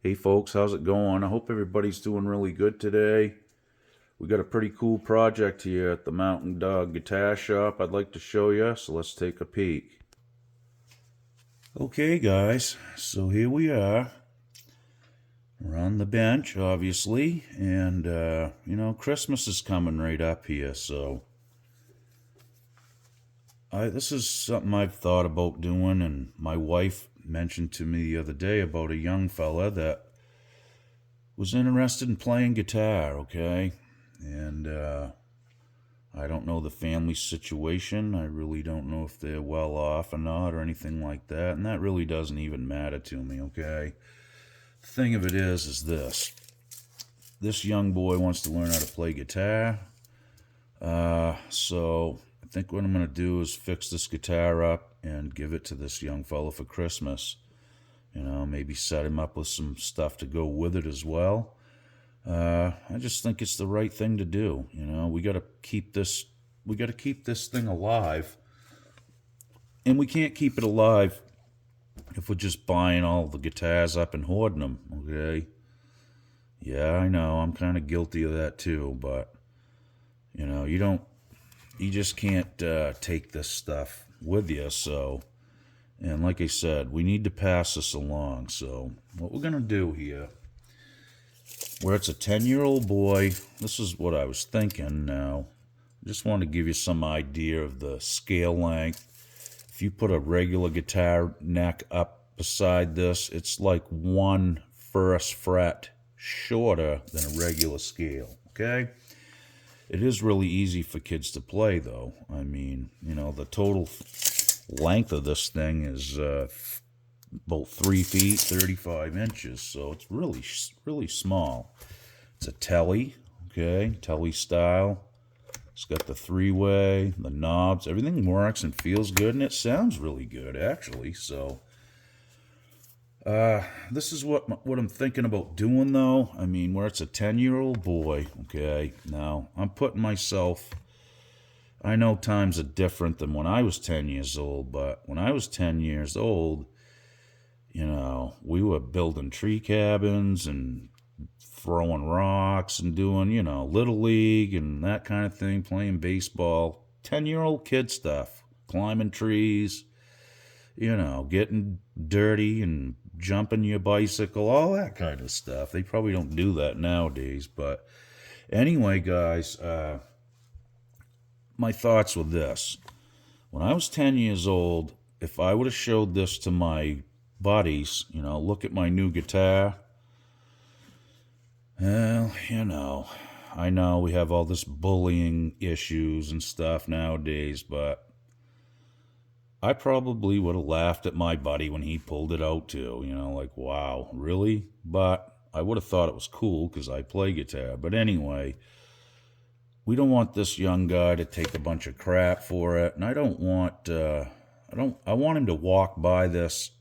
Hey folks, how's it going? I hope everybody's doing really good today. We got a pretty cool project here at the Mountain Dog Guitar Shop I'd like to show you, so let's take a peek. Okay guys, so here we are. We're on the bench, obviously, and Christmas is coming right up here, so this is something I've thought about doing, and my wife mentioned to me the other day about a young fella that was interested in playing guitar, okay? And I don't know the family situation. I really don't know if they're well off or not or anything like that. And that really doesn't even matter to me, okay? The thing of it is this. This young boy wants to learn how to play guitar. So I think what I'm going to do is fix this guitar up and give it to this young fellow for Christmas. You know, maybe set him up with some stuff to go with it as well. I just think it's the right thing to do. You know, we got to keep this thing alive, and we can't keep it alive if we're just buying all the guitars up and hoarding them. Okay? Yeah, I know I'm kind of guilty of that too, but you just can't take this stuff with you. So, and like I said, we need to pass this along. So, what we're gonna do here, where it's a 10-year-old boy, this is what I was thinking now. I just want to give you some idea of the scale length. If you put a regular guitar neck up beside this, it's like 1/1 fret shorter than a regular scale, okay? It is really easy for kids to play, though. I mean, the total length of this thing is about 3 feet, 35 inches, so it's really, really small. It's a Telly, okay, Telly style. It's got the three-way, the knobs, everything works and feels good, and it sounds really good, actually. So, this is what I'm thinking about doing, though. I mean, where it's a 10-year-old boy, okay. Now, I'm putting myself. I know times are different than when I was 10 years old, but when I was 10 years old, we were building tree cabins and throwing rocks and doing, little league and that kind of thing, playing baseball, 10-year-old kid stuff, climbing trees, getting dirty and jumping your bicycle, all that kind of stuff. They probably don't do that nowadays, but anyway, guys, my thoughts with this. When I was 10 years old, if I would have showed this to my buddies, look at my new guitar. Well, I know we have all this bullying issues and stuff nowadays, but I probably would have laughed at my buddy when he pulled it out too, like, wow, really? But I would have thought it was cool because I play guitar. But anyway, we don't want this young guy to take a bunch of crap for it, and I want him to walk by this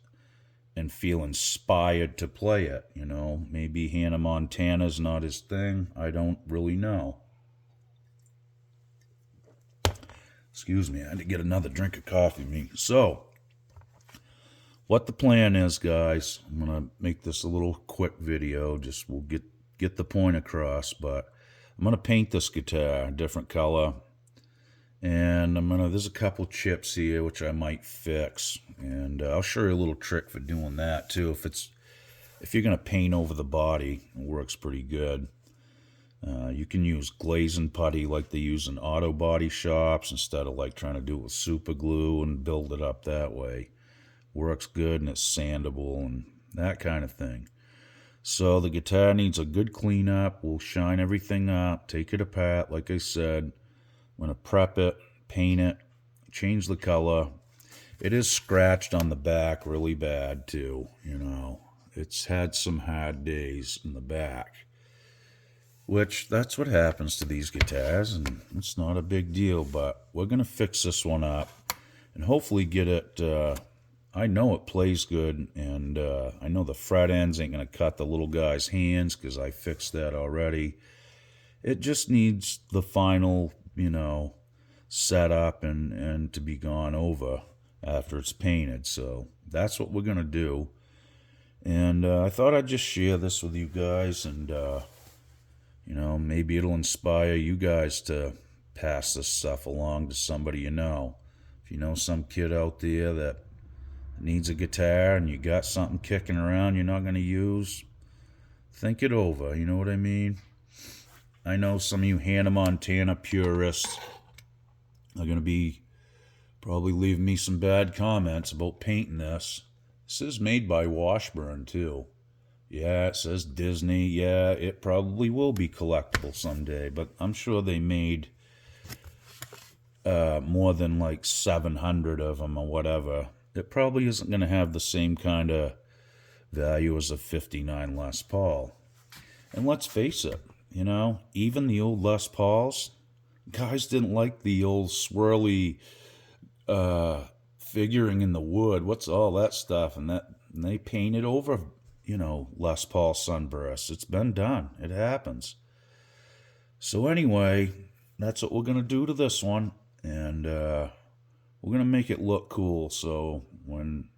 and feel inspired to play it. Maybe Hannah Montana's not his thing. I don't really know. Excuse me, I had to get another drink of coffee. So, what the plan is, guys, I'm going to make this a little quick video. Just we'll get the point across, but I'm going to paint this guitar a different color. And there's a couple chips here which I might fix, and I'll show you a little trick for doing that too. If you're gonna paint over the body, it works pretty good. You can use glazing putty like they use in auto body shops instead of like trying to do it with super glue and build it up that way. Works good, and it's sandable and that kind of thing. So the guitar needs a good cleanup. We'll shine everything up, take it apart, like I said. I'm going to prep it, paint it, change the color. It is scratched on the back really bad too, It's had some hard days in the back, which that's what happens to these guitars, and it's not a big deal, but we're going to fix this one up and hopefully get it. I know it plays good, and I know the fret ends ain't going to cut the little guy's hands because I fixed that already. It just needs the final set up and to be gone over after it's painted. So that's what we're going to do. And I thought I'd just share this with you guys, and maybe it'll inspire you guys to pass this stuff along to somebody you know. If you know some kid out there that needs a guitar and you got something kicking around you're not going to use, think it over. You know what I mean? I know some of you Hannah Montana purists are going to be probably leaving me some bad comments about painting this. This is made by Washburn, too. Yeah, it says Disney. Yeah, it probably will be collectible someday, but I'm sure they made more than like 700 of them or whatever. It probably isn't going to have the same kind of value as a 59 Les Paul. And let's face it, even the old Les Pauls, guys didn't like the old swirly figuring in the wood. What's all that stuff? And they painted over, Les Paul Sunburst. It's been done. It happens. So anyway, that's what we're going to do to this one. And we're going to make it look cool. So when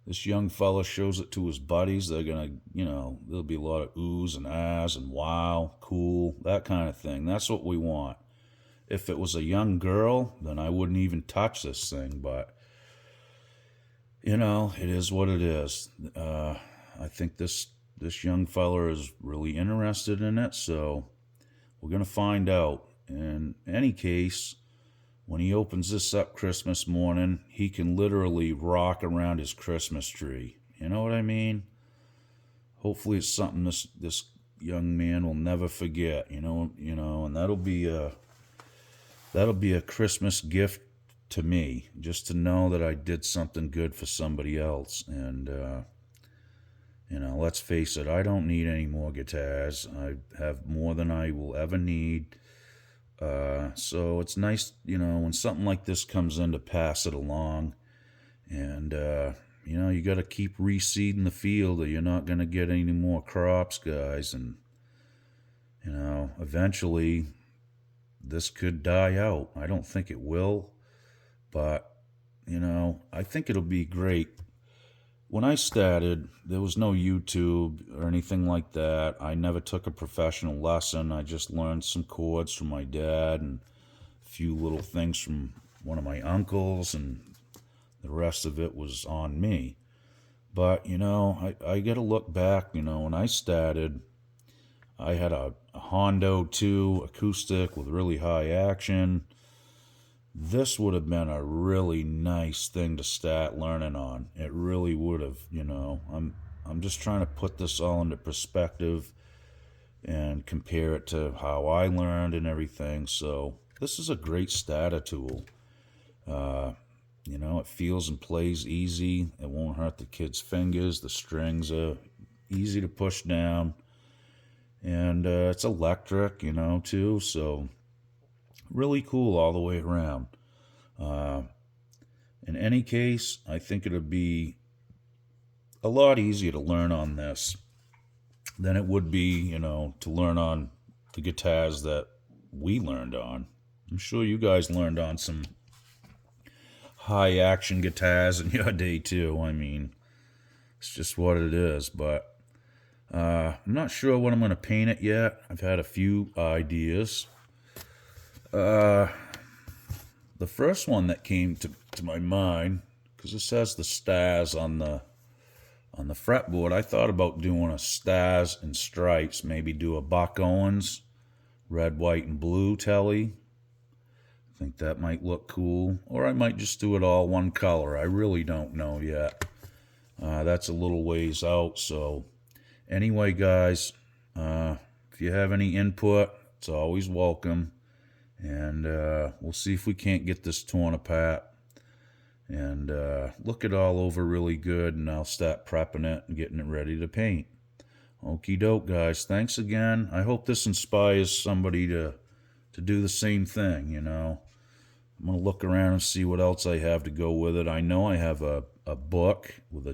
this young fella shows it to his buddies, they're going to, there'll be a lot of oohs and ahs and wow, cool, that kind of thing. That's what we want. If it was a young girl, then I wouldn't even touch this thing. But, it is what it is. I think this young fella is really interested in it. So we're going to find out. In any case, when he opens this up Christmas morning, he can literally rock around his Christmas tree. You know what I mean? Hopefully it's something this young man will never forget, and that'll be a Christmas gift to me, just to know that I did something good for somebody else. And let's face it, I don't need any more guitars. I have more than I will ever need. So it's nice, when something like this comes in, to pass it along. And, you got to keep reseeding the field, or you're not going to get any more crops, guys. And, eventually this could die out. I don't think it will, but, I think it'll be great. When I started, there was no YouTube or anything like that. I never took a professional lesson. I just learned some chords from my dad and a few little things from one of my uncles, and the rest of it was on me. But, I got to look back, when I started, I had a Hondo 2 acoustic with really high action. This would have been a really nice thing to start learning on. It really would have, I'm just trying to put this all into perspective and compare it to how I learned and everything. So this is a great starter tool. It feels and plays easy. It won't hurt the kid's fingers. The strings are easy to push down. And it's electric, too. So really cool all the way around. In any case, I think it'll be a lot easier to learn on this than it would be, to learn on the guitars that we learned on. I'm sure you guys learned on some high action guitars in your day too. I mean, it's just what it is. But I'm not sure what I'm going to paint it yet. I've had a few ideas. The first one that came to my mind, because this has the stars on the fretboard, I thought about doing a stars and stripes, maybe do a Buck Owens red, white, and blue telly. I think that might look cool. Or I might just do it all one color. I really don't know yet. That's a little ways out. So anyway, guys, if you have any input, it's always welcome. And we'll see if we can't get this torn apart and look it all over really good, and I'll start prepping it and getting it ready to paint. Okie doke, guys. Thanks again. I hope this inspires somebody to do the same thing, I'm going to look around and see what else I have to go with it. I know I have a book with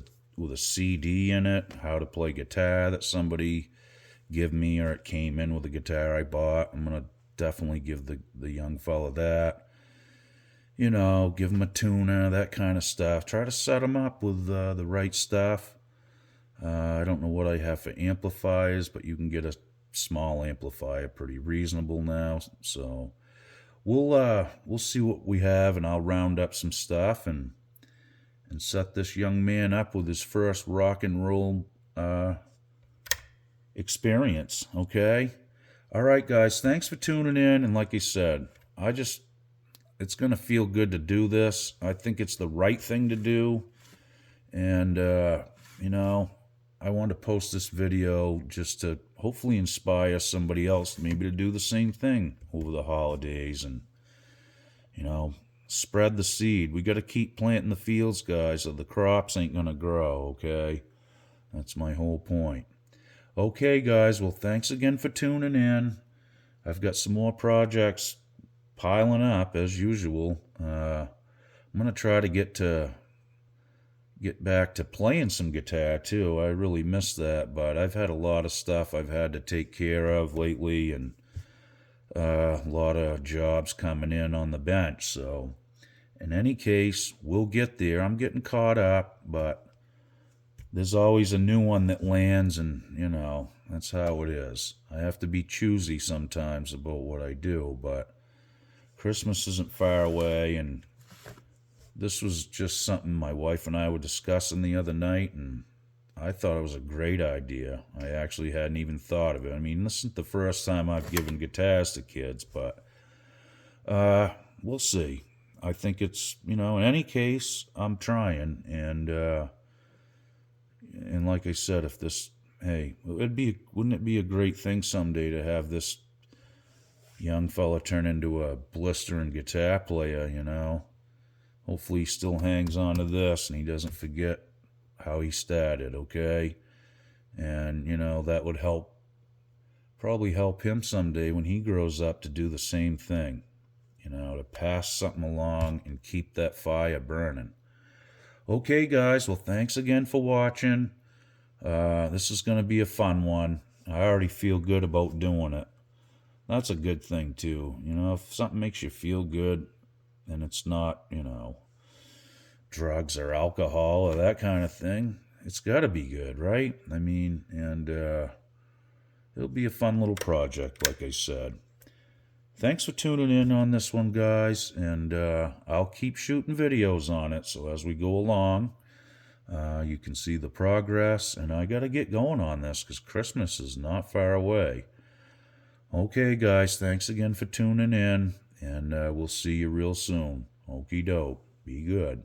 a CD in it, how to play guitar, that somebody give me, or it came in with a guitar I bought. I'm going to definitely give the young fella that. Give him a tuner, that kind of stuff. Try to set him up with the right stuff. I don't know what I have for amplifiers, but you can get a small amplifier pretty reasonable now. So we'll see what we have, and I'll round up some stuff and set this young man up with his first rock and roll experience. Okay. All right, guys. Thanks for tuning in. And like I said, it's going to feel good to do this. I think it's the right thing to do. And, you know, I want to post this video just to hopefully inspire somebody else maybe to do the same thing over the holidays and, you know, spread the seed. We got to keep planting the fields, guys, or the crops ain't going to grow, okay? That's my whole point. Okay, guys, well, thanks again for tuning in. I've got some more projects piling up, as usual. I'm going to try to get back to playing some guitar, too. I really miss that, but I've had a lot of stuff I've had to take care of lately, and a lot of jobs coming in on the bench. So, in any case, we'll get there. I'm getting caught up, but there's always a new one that lands, and, you know, that's how it is. I have to be choosy sometimes about what I do, but Christmas isn't far away, and this was just something my wife and I were discussing the other night, and I thought it was a great idea. I actually hadn't even thought of it. I mean, this isn't the first time I've given guitars to kids, but we'll see. I think it's, you know, in any case, I'm trying, and like I said, if this, hey, wouldn't it be a great thing someday to have this young fella turn into a blistering guitar player, you know? Hopefully he still hangs on to this and he doesn't forget how he started, okay? And, you know, that would probably help him someday when he grows up to do the same thing, you know, to pass something along and keep that fire burning. Okay, guys, well, thanks again for watching. This is going to be a fun one. I already feel good about doing it. That's a good thing, too. You know, if something makes you feel good and it's not, you know, drugs or alcohol or that kind of thing, it's got to be good, right? I mean, and it'll be a fun little project, like I said. Thanks for tuning in on this one, guys, and I'll keep shooting videos on it, so as we go along, you can see the progress, and I got to get going on this because Christmas is not far away. Okay, guys, thanks again for tuning in, and we'll see you real soon. Okie doke. Be good.